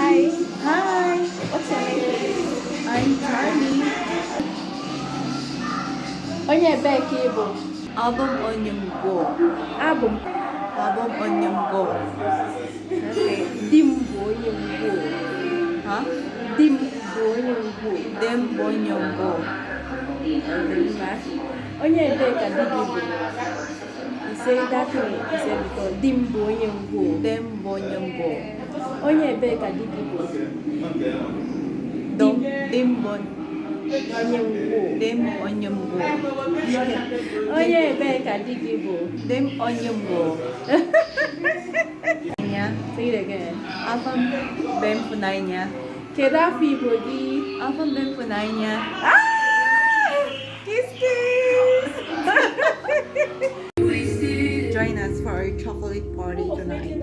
Hi. Hi, What's your name? I'm Charlie. Onye ebee ka ị bụ? Album Onyemgo. Abụ m. Album Onyemgo. Okay. Di m bụ onye ngwo. Huh? Di m bụ onye ngwo. Dem Onyemgo. Mba. Onye ebee ka di gị bụ? You say that thing you said before. Di m bụ onye ngwo. Dem Onyemgo. Onye ebee ka di gị bụ? Dem Bon. Onye ngwo. Dem Onyemgo. Onye ebee ka di gị bụ? Dem Onyemgo. Nya. Say it again. Album Bem Punainya. Kedu afọ Igbo gị? Album Bem Punainya. Kiss kiss! Join us for our chocolate party tonight.